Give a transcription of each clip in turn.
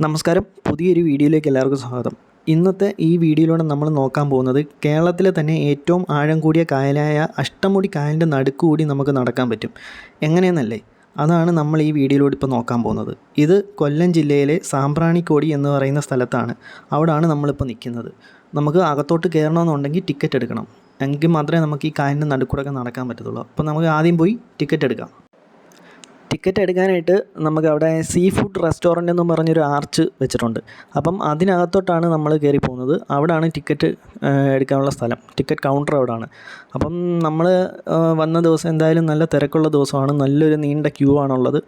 നമസ്കാരം, പുതിയൊരു വീഡിയോയിലേക്ക് എല്ലാവർക്കും സ്വാഗതം. ഇന്നത്തെ ഈ വീഡിയോയിലൂടെ നമ്മൾ നോക്കാൻ പോകുന്നത് കേരളത്തിലെ തന്നെ ഏറ്റവും ആഴം കൂടിയ കായലായ അഷ്ടമുടി കായലിൻ്റെ നടുക്കുകൂടി നമുക്ക് നടക്കാൻ പറ്റും. എങ്ങനെയെന്നല്ലേ, അതാണ് നമ്മൾ ഈ വീഡിയോയിലൂടെ ഇപ്പോൾ നോക്കാൻ പോകുന്നത്. ഇത് കൊല്ലം ജില്ലയിലെ സാമ്പ്രാണിക്കോടി എന്ന് പറയുന്ന സ്ഥലത്താണ്. അവിടെയാണ് നമ്മളിപ്പോൾ നിൽക്കുന്നത്. നമുക്ക് അകത്തോട്ട് കയറണമെന്നുണ്ടെങ്കിൽ ടിക്കറ്റ് എടുക്കണം. എങ്കിൽ മാത്രമേ നമുക്ക് ഈ കായലിൻ്റെ നടുക്കൂടെ നടക്കാൻ പറ്റത്തുള്ളൂ. അപ്പോൾ നമുക്ക് ആദ്യം പോയി ടിക്കറ്റ് എടുക്കാം. ടിക്കറ്റ് എടുക്കാനായിട്ട് നമുക്ക് അവിടെ സീ ഫുഡ് റെസ്റ്റോറൻ്റ് എന്ന് പറഞ്ഞൊരു ആർച്ച് വെച്ചിട്ടുണ്ട്. അപ്പം അതിനകത്തോട്ടാണ് നമ്മൾ കയറി പോകുന്നത്. അവിടെയാണ് ടിക്കറ്റ് എടുക്കാനുള്ള സ്ഥലം. ടിക്കറ്റ് കൗണ്ടർ അവിടെയാണ്. അപ്പം നമ്മൾ വന്ന ദിവസം എന്തായാലും നല്ല തിരക്കുള്ള ദിവസമാണ്. നല്ലൊരു നീണ്ട ക്യൂ ആണുള്ളത്.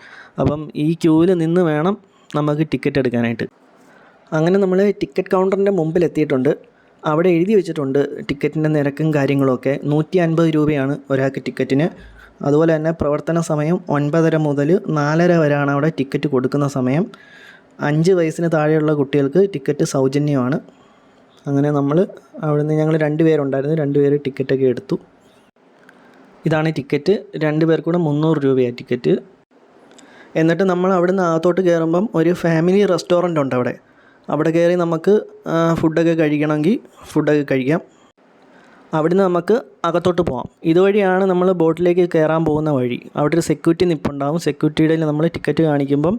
അപ്പം ഈ ക്യൂവിൽ നിന്ന് വേണം നമുക്ക് ടിക്കറ്റ് എടുക്കാനായിട്ട്. അങ്ങനെ നമ്മൾ ടിക്കറ്റ് കൗണ്ടറിൻ്റെ മുമ്പിലെത്തിയിട്ടുണ്ട്. അവിടെ എഴുതി വെച്ചിട്ടുണ്ട് ടിക്കറ്റിൻ്റെ നിരക്കും കാര്യങ്ങളുമൊക്കെ. 150 രൂപയാണ് ഒരാൾക്ക് ടിക്കറ്റിന്. അതുപോലെ തന്നെ പ്രവർത്തന സമയം 9:30 മുതൽ 4:30 വരെയാണ് അവിടെ ടിക്കറ്റ് കൊടുക്കുന്ന സമയം. 5 വയസ്സിന് താഴെയുള്ള കുട്ടികൾക്ക് ടിക്കറ്റ് സൗജന്യമാണ്. അങ്ങനെ നമ്മൾ അവിടുന്ന് ഞങ്ങൾ 2 പേരുണ്ടായിരുന്നു. 2 പേര് ടിക്കറ്റൊക്കെ എടുത്തു. ഇതാണ് ടിക്കറ്റ്. 2 പേർക്ക് കൂടെ 300 രൂപയാണ് ടിക്കറ്റ്. എന്നിട്ട് നമ്മൾ അവിടുന്ന് അകത്തോട്ട് കയറുമ്പം ഒരു ഫാമിലി റെസ്റ്റോറൻ്റ് ഉണ്ട് അവിടെ കയറി നമുക്ക് ഫുഡൊക്കെ കഴിക്കണമെങ്കിൽ ഫുഡൊക്കെ കഴിക്കാം. അവിടുന്ന് നമുക്ക് അകത്തോട്ട് പോകാം. ഇതുവഴിയാണ് നമ്മൾ ബോട്ടിലേക്ക് കയറാൻ പോകുന്ന വഴി. അവിടെ ഒരു സെക്യൂരിറ്റി നിൽപ്പുണ്ടാകും. സെക്യൂരിറ്റിയുടെ നമ്മൾ ടിക്കറ്റ് കാണിക്കുമ്പം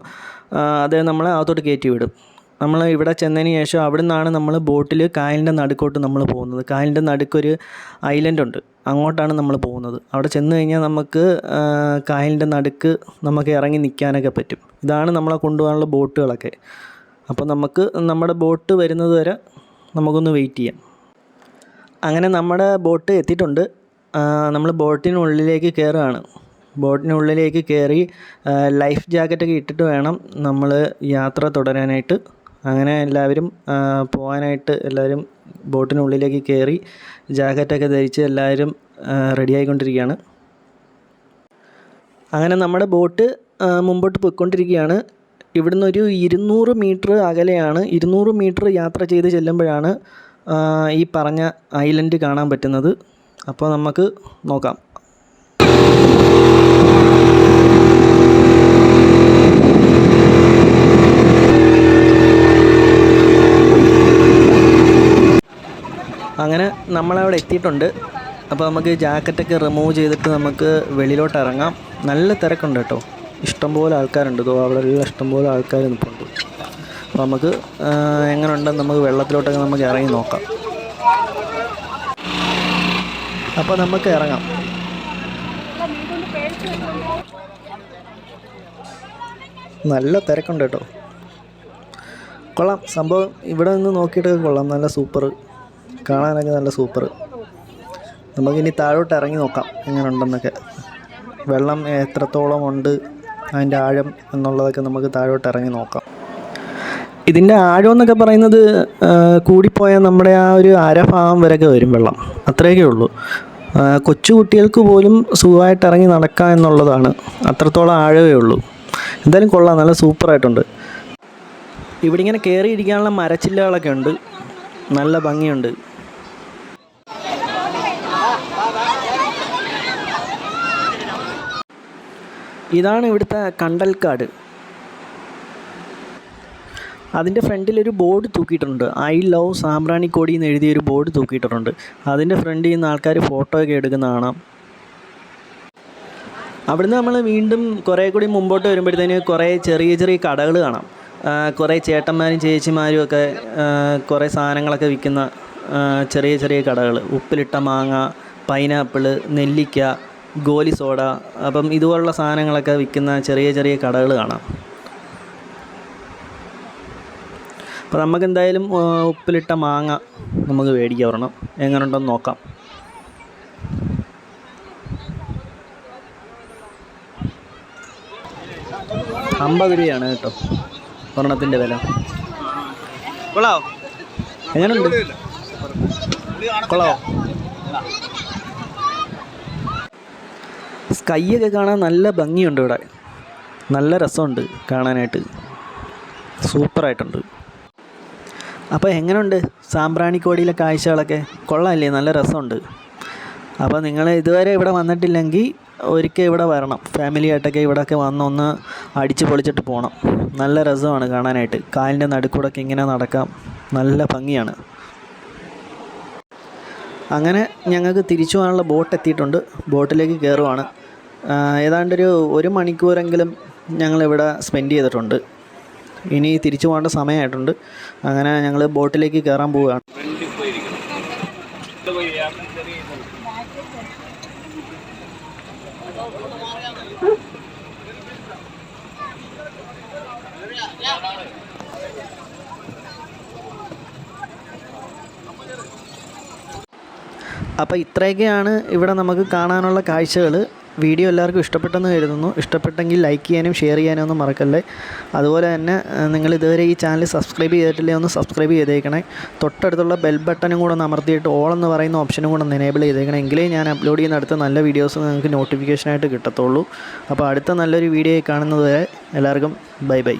അത് നമ്മളെ അകത്തോട്ട് കയറ്റി വിടും. നമ്മൾ ഇവിടെ ചെന്നതിന് ശേഷം അവിടെ നിന്നാണ് നമ്മൾ ബോട്ടിൽ കായലിൻ്റെ നടുക്കോട്ട് നമ്മൾ പോകുന്നത്. കായലിൻ്റെ നടുക്കൊരു ഐലൻഡ് ഉണ്ട്, അങ്ങോട്ടാണ് നമ്മൾ പോകുന്നത്. അവിടെ ചെന്ന് കഴിഞ്ഞാൽ നമുക്ക് കായലിൻ്റെ നടുക്ക് നമുക്ക് ഇറങ്ങി നിൽക്കാനൊക്കെ പറ്റും. ഇതാണ് നമ്മളെ കൊണ്ടുപോകാനുള്ള ബോട്ടുകളൊക്കെ. അപ്പോൾ നമുക്ക് നമ്മുടെ ബോട്ട് വരുന്നത് വരെ നമുക്കൊന്ന് വെയിറ്റ് ചെയ്യാം. അങ്ങനെ നമ്മുടെ ബോട്ട് എത്തിയിട്ടുണ്ട്. നമ്മൾ ബോട്ടിനുള്ളിലേക്ക് കയറുകയാണ്. ബോട്ടിനുള്ളിലേക്ക് കയറി ലൈഫ് ജാക്കറ്റൊക്കെ ഇട്ടിട്ട് വേണം നമ്മൾ യാത്ര തുടരാനായിട്ട്. അങ്ങനെ എല്ലാവരും പോകാനായിട്ട് എല്ലാവരും ബോട്ടിനുള്ളിലേക്ക് കയറി ജാക്കറ്റൊക്കെ ധരിച്ച് എല്ലാവരും റെഡി ആയിക്കൊണ്ടിരിക്കുകയാണ്. അങ്ങനെ നമ്മുടെ ബോട്ട് മുമ്പോട്ട് പോയിക്കൊണ്ടിരിക്കുകയാണ്. ഇവിടുന്ന് ഒരു 200 മീറ്റർ അകലെയാണ്. 200 മീറ്റർ യാത്ര ചെയ്ത് ചെല്ലുമ്പോഴാണ് ഈ പറഞ്ഞ ഐലൻഡ് കാണാൻ പറ്റുന്നത്. അപ്പോൾ നമുക്ക് നോക്കാം. അങ്ങനെ നമ്മളവിടെ എത്തിയിട്ടുണ്ട്. അപ്പോൾ നമുക്ക് ജാക്കറ്റൊക്കെ റിമൂവ് ചെയ്തിട്ട് നമുക്ക് വെളിയിലോട്ട് ഇറങ്ങാം. നല്ല തിരക്കുണ്ട് കേട്ടോ. ഇഷ്ടംപോലെ ആൾക്കാരുണ്ട്. അവിടെ എല്ലാം ഇഷ്ടംപോലെ ആൾക്കാർ നിൽപ്പുണ്ട്. അപ്പോൾ നമുക്ക് എങ്ങനെ ഉണ്ടെന്ന് നമുക്ക് വെള്ളത്തിലോട്ടൊക്കെ നമുക്ക് ഇറങ്ങി നോക്കാം. അപ്പോൾ നമുക്ക് ഇറങ്ങാം. നല്ല തിരക്കുണ്ട് കേട്ടോ. കൊള്ളാം സംഭവം. ഇവിടെ നിന്ന് നോക്കിയിട്ടൊക്കെ കൊള്ളാം. നല്ല സൂപ്പർ, കാണാനൊക്കെ നല്ല സൂപ്പർ. നമുക്കിനി താഴോട്ട് ഇറങ്ങി നോക്കാം എങ്ങനെ ഉണ്ടെന്നൊക്കെ. വെള്ളം എത്രത്തോളം ഉണ്ട്, അതിൻ്റെ ആഴം എന്നുള്ളതൊക്കെ നമുക്ക് താഴോട്ട് ഇറങ്ങി നോക്കാം. ഇതിൻ്റെ ആഴം എന്നൊക്കെ പറയുന്നത് കൂടിപ്പോയാൽ നമ്മുടെ ആ ഒരു അരഭാഗം വരെയൊക്കെ വരും വെള്ളം. അത്രയൊക്കെ ഉള്ളൂ. കൊച്ചു കുട്ടികൾക്ക് പോലും സുഖമായിട്ട് ഇറങ്ങി നടക്കുക എന്നുള്ളതാണ്. അത്രത്തോളം ആഴമേ ഉള്ളൂ. എന്തായാലും കൊള്ളാം, നല്ല സൂപ്പറായിട്ടുണ്ട്. ഇവിടെ ഇങ്ങനെ കയറിയിരിക്കാനുള്ള മരച്ചില്ലകളൊക്കെ ഉണ്ട്. നല്ല ഭംഗിയുണ്ട്. ഇതാണ് ഇവിടുത്തെ കണ്ടൽക്കാട്. അതിൻ്റെ ഫ്രണ്ടിലൊരു ബോർഡ് തൂക്കിയിട്ടുണ്ട്. ഐ ലവ് സാമ്പ്രാണിക്കോടി എന്ന് എഴുതിയൊരു ബോർഡ് തൂക്കിയിട്ടുണ്ട്. അതിൻ്റെ ഫ്രണ്ടിൽ നിന്ന് ആൾക്കാർ ഫോട്ടോ ഒക്കെ എടുക്കുന്ന കാണാം. അവിടുന്ന് നമ്മൾ വീണ്ടും കുറേ കൂടി മുമ്പോട്ട് വരുമ്പോഴത്തേന് കുറേ ചെറിയ ചെറിയ കടകൾ കാണാം. കുറേ ചേട്ടന്മാരും ചേച്ചിമാരും ഒക്കെ കുറേ സാധനങ്ങളൊക്കെ വിൽക്കുന്ന ചെറിയ ചെറിയ കടകൾ. ഉപ്പിലിട്ട മാങ്ങ, പൈനാപ്പിള്, നെല്ലിക്ക, ഗോലി സോഡ, അപ്പം ഇതുപോലുള്ള സാധനങ്ങളൊക്കെ വിൽക്കുന്ന ചെറിയ ചെറിയ കടകൾ കാണാം. അപ്പോൾ നമുക്കെന്തായാലും ഉപ്പിലിട്ട മാങ്ങ നമുക്ക് മേടിക്കാൻ വരണം. എങ്ങനെ ഉണ്ടെന്ന് നോക്കാം. ₹50 കേട്ടോ ഒരെണ്ണത്തിൻ്റെ വില. കൊള്ളാവോ? എങ്ങനെയുണ്ട്? കൊള്ളാവോ? സ്കൈയൊക്കെ കാണാൻ നല്ല ഭംഗിയുണ്ട് ഇവിടെ. നല്ല രസമുണ്ട് കാണാനായിട്ട്. സൂപ്പറായിട്ടുണ്ട്. അപ്പോൾ എങ്ങനെയുണ്ട് സാമ്പ്രാണിക്കോടിയിലെ കാഴ്ചകളൊക്കെ? കൊള്ളാമല്ലേ? നല്ല രസമുണ്ട്. അപ്പോൾ നിങ്ങൾ ഇതുവരെ ഇവിടെ വന്നിട്ടില്ലെങ്കിൽ ഒരിക്കൽ ഇവിടെ വരണം, ഫാമിലി ആയിട്ടൊക്കെ ഇവിടെയൊക്കെ വന്നൊന്ന് അടിച്ച് പൊളിച്ചിട്ട് പോകണം. നല്ല രസമാണ് കാണാനായിട്ട്. കായലിൻ്റെ നടുക്കൂടൊക്കെ ഇങ്ങനെ നടക്കാം, നല്ല ഭംഗിയാണ്. അങ്ങനെ ഞങ്ങൾക്ക് തിരിച്ചു പോകാനുള്ള ബോട്ട് എത്തിയിട്ടുണ്ട്. ബോട്ടിലേക്ക് കയറുവാണ്. ഏതാണ്ടൊരു 1 മണിക്കൂറെങ്കിലും ഞങ്ങളിവിടെ സ്പെൻഡ് ചെയ്തിട്ടുണ്ട്. ഇനി തിരിച്ചു പോകേണ്ട സമയമായിട്ടുണ്ട്. അങ്ങനെ ഞങ്ങൾ ബോട്ടിലേക്ക് കയറാൻ പോവുകയാണ്. അപ്പോൾ ഇത്രയൊക്കെയാണ് ഇവിടെ നമുക്ക് കാണാനുള്ള കാഴ്ചകൾ. വീഡിയോ എല്ലാവർക്കും ഇഷ്ടപ്പെട്ടെന്ന് കരുതുന്നു. ഇഷ്ടപ്പെട്ടെങ്കിൽ ലൈക്ക് ചെയ്യാനും ഷെയർ ചെയ്യാനും ഒന്നും മറക്കല്ലേ. അതുപോലെ തന്നെ നിങ്ങൾ ഇതുവരെ ഈ ചാനൽ സബ്സ്ക്രൈബ് ചെയ്തിട്ടില്ലേ, ഒന്ന് സബ്സ്ക്രൈബ് ചെയ്തേക്കണേ. തൊട്ടടുത്തുള്ള ബെൽ ബട്ടണും കൂടെ ഒന്ന് അമർത്തിയിട്ട് ഓൾ എന്ന് പറയുന്ന ഓപ്ഷനും കൂടെ ഒന്ന് എനേബിൾ ചെയ്തേക്കണേ. എങ്കിലേ ഞാൻ അപ്ലോഡ് ചെയ്യുന്ന അടുത്ത നല്ല വീഡിയോസ് നിങ്ങൾക്ക് നോട്ടിഫിക്കേഷനായിട്ട് കിട്ടത്തുള്ളൂ. അപ്പോൾ അടുത്ത നല്ലൊരു വീഡിയോ കാണുന്നത് വരെ എല്ലാവർക്കും ബൈ ബൈ.